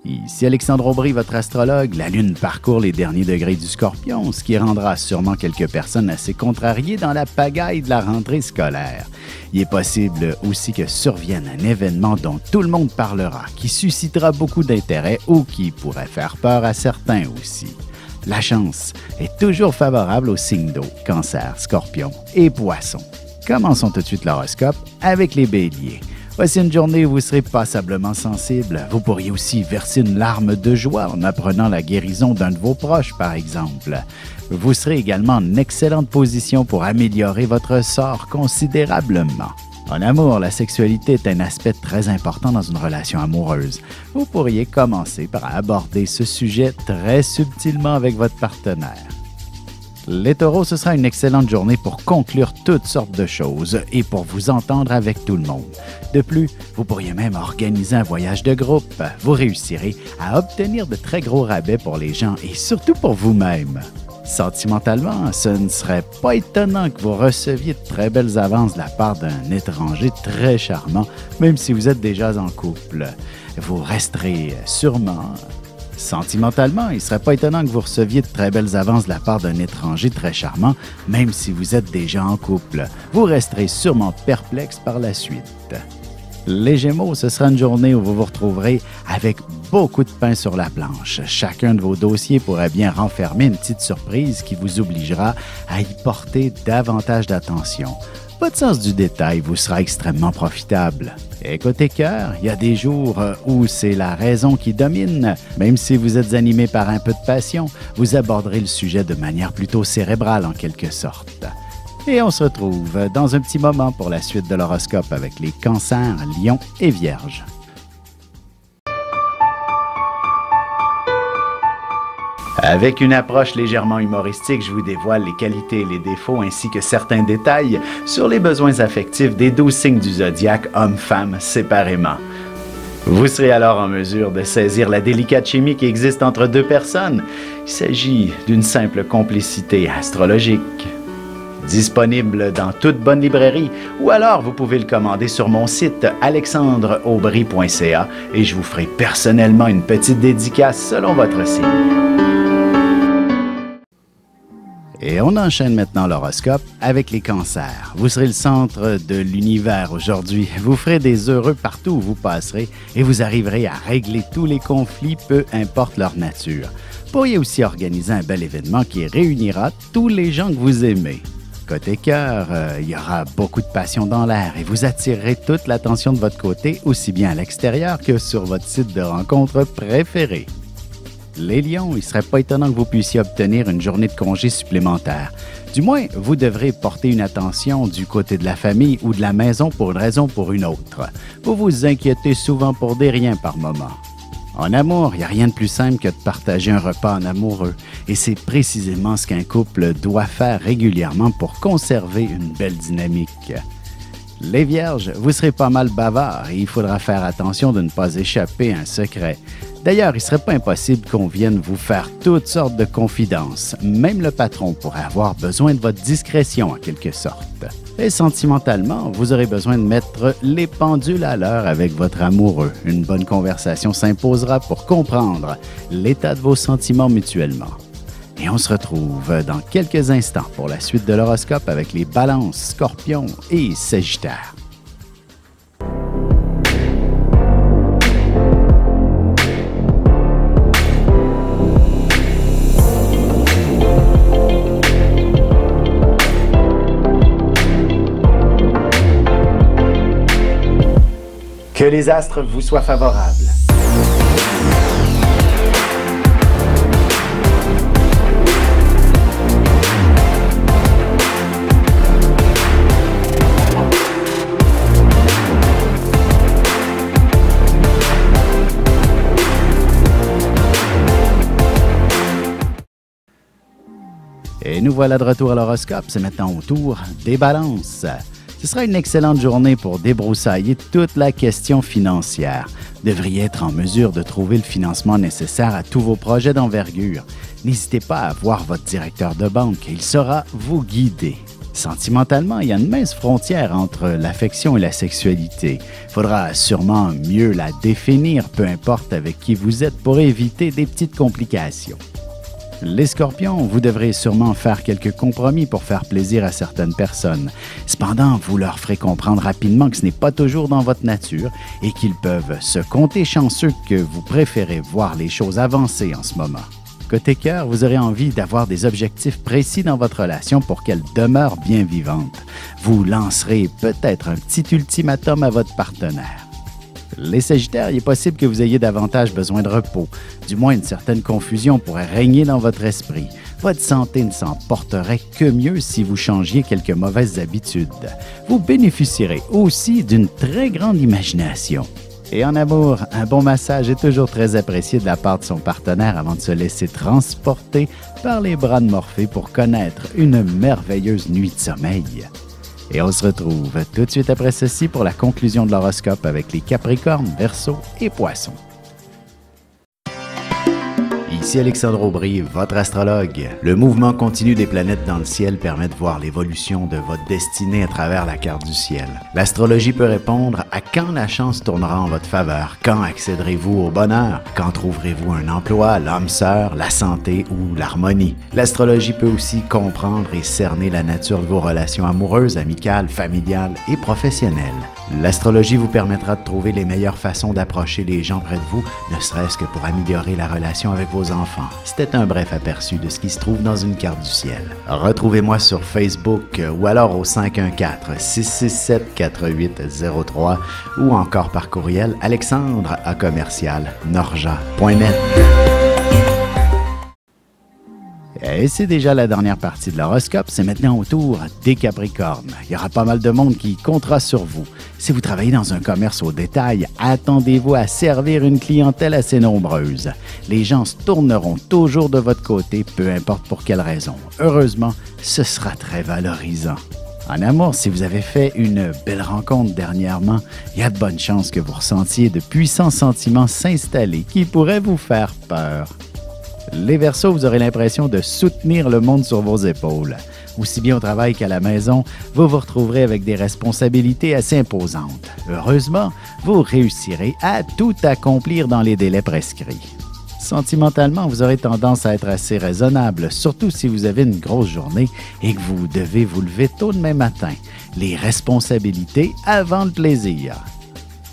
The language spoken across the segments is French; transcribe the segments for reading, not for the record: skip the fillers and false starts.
Ici Alexandre Aubry, votre astrologue. La Lune parcourt les derniers degrés du Scorpion, ce qui rendra sûrement quelques personnes assez contrariées dans la pagaille de la rentrée scolaire. Il est possible aussi que survienne un événement dont tout le monde parlera, qui suscitera beaucoup d'intérêt ou qui pourrait faire peur à certains aussi. La chance est toujours favorable aux signes d'eau, Cancer, Scorpion et Poisson. Commençons tout de suite l'horoscope avec les Béliers. Voici une journée où vous serez passablement sensible. Vous pourriez aussi verser une larme de joie en apprenant la guérison d'un de vos proches, par exemple. Vous serez également en excellente position pour améliorer votre sort considérablement. En amour, la sexualité est un aspect très important dans une relation amoureuse. Vous pourriez commencer par aborder ce sujet très subtilement avec votre partenaire. Les Taureaux, ce sera une excellente journée pour conclure toutes sortes de choses et pour vous entendre avec tout le monde. De plus, vous pourriez même organiser un voyage de groupe. Vous réussirez à obtenir de très gros rabais pour les gens et surtout pour vous-même. Sentimentalement, ce ne serait pas étonnant que vous receviez de très belles avances de la part d'un étranger très charmant, même si vous êtes déjà en couple. Vous resterez sûrement... Sentimentalement, il ne serait pas étonnant que vous receviez de très belles avances de la part d'un étranger très charmant, même si vous êtes déjà en couple. Vous resterez sûrement perplexe par la suite. Les Gémeaux, ce sera une journée où vous vous retrouverez avec beaucoup de pain sur la planche. Chacun de vos dossiers pourrait bien renfermer une petite surprise qui vous obligera à y porter davantage d'attention. Votre sens du détail vous sera extrêmement profitable. Et côté cœur, il y a des jours où c'est la raison qui domine. Même si vous êtes animé par un peu de passion, vous aborderez le sujet de manière plutôt cérébrale en quelque sorte. Et on se retrouve dans un petit moment pour la suite de l'horoscope avec les Cancers, Lions et Vierges. Avec une approche légèrement humoristique, je vous dévoile les qualités et les défauts ainsi que certains détails sur les besoins affectifs des 12 signes du zodiaque, hommes-femmes séparément. Vous serez alors en mesure de saisir la délicate chimie qui existe entre deux personnes. Il s'agit d'une simple complicité astrologique. Disponible dans toute bonne librairie ou alors vous pouvez le commander sur mon site alexandreaubry.ca et je vous ferai personnellement une petite dédicace selon votre signe. Et on enchaîne maintenant l'horoscope avec les Cancers. Vous serez le centre de l'univers aujourd'hui. Vous ferez des heureux partout où vous passerez et vous arriverez à régler tous les conflits, peu importe leur nature. Vous pourriez aussi organiser un bel événement qui réunira tous les gens que vous aimez. Côté cœur, il y aura beaucoup de passion dans l'air et vous attirerez toute l'attention de votre côté, aussi bien à l'extérieur que sur votre site de rencontre préféré. Les Lions, il ne serait pas étonnant que vous puissiez obtenir une journée de congé supplémentaire. Du moins, vous devrez porter une attention du côté de la famille ou de la maison pour une raison ou pour une autre. Vous vous inquiétez souvent pour des riens par moment. En amour, il n'y a rien de plus simple que de partager un repas en amoureux. Et c'est précisément ce qu'un couple doit faire régulièrement pour conserver une belle dynamique. Les Vierges, vous serez pas mal bavards et il faudra faire attention de ne pas échapper à un secret. D'ailleurs, il ne serait pas impossible qu'on vienne vous faire toutes sortes de confidences. Même le patron pourrait avoir besoin de votre discrétion en quelque sorte. Et sentimentalement, vous aurez besoin de mettre les pendules à l'heure avec votre amoureux. Une bonne conversation s'imposera pour comprendre l'état de vos sentiments mutuellement. Et on se retrouve dans quelques instants pour la suite de l'horoscope avec les Balances, Scorpions et Sagittaires. Que les astres vous soient favorables. Et nous voilà de retour à l'horoscope. C'est maintenant au tour des Balances. Ce sera une excellente journée pour débroussailler toute la question financière. Vous devriez être en mesure de trouver le financement nécessaire à tous vos projets d'envergure. N'hésitez pas à voir votre directeur de banque, il saura vous guider. Sentimentalement, il y a une mince frontière entre l'affection et la sexualité. Il faudra sûrement mieux la définir, peu importe avec qui vous êtes, pour éviter des petites complications. Les Scorpions, vous devrez sûrement faire quelques compromis pour faire plaisir à certaines personnes. Cependant, vous leur ferez comprendre rapidement que ce n'est pas toujours dans votre nature et qu'ils peuvent se compter chanceux que vous préférez voir les choses avancer en ce moment. Côté cœur, vous aurez envie d'avoir des objectifs précis dans votre relation pour qu'elle demeure bien vivante. Vous lancerez peut-être un petit ultimatum à votre partenaire. Les Sagittaires, il est possible que vous ayez davantage besoin de repos. Du moins, une certaine confusion pourrait régner dans votre esprit. Votre santé ne s'en porterait que mieux si vous changiez quelques mauvaises habitudes. Vous bénéficierez aussi d'une très grande imagination. Et en amour, un bon massage est toujours très apprécié de la part de son partenaire avant de se laisser transporter par les bras de Morphée pour connaître une merveilleuse nuit de sommeil. Et on se retrouve tout de suite après ceci pour la conclusion de l'horoscope avec les Capricornes, Verseaux et Poissons. Ici Alexandre Aubry, votre astrologue. Le mouvement continu des planètes dans le ciel permet de voir l'évolution de votre destinée à travers la carte du ciel. L'astrologie peut répondre à quand la chance tournera en votre faveur, quand accéderez-vous au bonheur, quand trouverez-vous un emploi, l'âme sœur, la santé ou l'harmonie. L'astrologie peut aussi comprendre et cerner la nature de vos relations amoureuses, amicales, familiales et professionnelles. L'astrologie vous permettra de trouver les meilleures façons d'approcher les gens près de vous, ne serait-ce que pour améliorer la relation avec vos enfants. C'était un bref aperçu de ce qui se trouve dans une carte du ciel. Retrouvez-moi sur Facebook ou alors au 514-667-4803 ou encore par courriel alexandre@norja.net. Et c'est déjà la dernière partie de l'horoscope, c'est maintenant au tour des Capricornes. Il y aura pas mal de monde qui comptera sur vous. Si vous travaillez dans un commerce au détail, attendez-vous à servir une clientèle assez nombreuse. Les gens se tourneront toujours de votre côté, peu importe pour quelle raison. Heureusement, ce sera très valorisant. En amour, si vous avez fait une belle rencontre dernièrement, il y a de bonnes chances que vous ressentiez de puissants sentiments s'installer qui pourraient vous faire peur. Les Verseaux, vous aurez l'impression de soutenir le monde sur vos épaules. Aussi bien au travail qu'à la maison, vous vous retrouverez avec des responsabilités assez imposantes. Heureusement, vous réussirez à tout accomplir dans les délais prescrits. Sentimentalement, vous aurez tendance à être assez raisonnable, surtout si vous avez une grosse journée et que vous devez vous lever tôt demain matin. Les responsabilités avant le plaisir.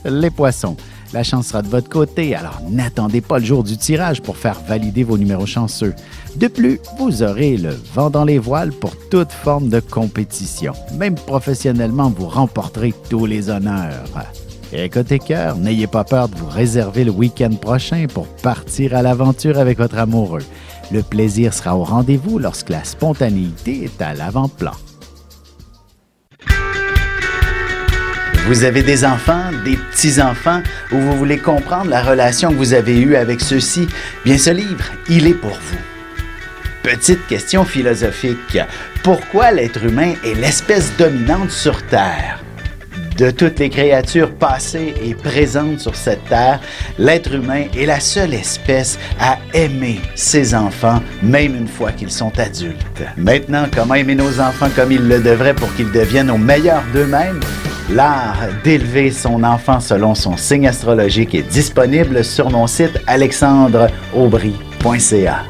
Les Poissons, la chance sera de votre côté, alors n'attendez pas le jour du tirage pour faire valider vos numéros chanceux. De plus, vous aurez le vent dans les voiles pour toute forme de compétition. Même professionnellement, vous remporterez tous les honneurs. Et côté cœur, n'ayez pas peur de vous réserver le week-end prochain pour partir à l'aventure avec votre amoureux. Le plaisir sera au rendez-vous lorsque la spontanéité est à l'avant-plan. Vous avez des enfants, des petits-enfants, ou vous voulez comprendre la relation que vous avez eue avec ceux-ci? Bien, ce livre, il est pour vous. Petite question philosophique. Pourquoi l'être humain est l'espèce dominante sur Terre? De toutes les créatures passées et présentes sur cette terre, l'être humain est la seule espèce à aimer ses enfants, même une fois qu'ils sont adultes. Maintenant, comment aimer nos enfants comme ils le devraient pour qu'ils deviennent au meilleur d'eux-mêmes? L'art d'élever son enfant selon son signe astrologique est disponible sur mon site alexandreaubry.ca.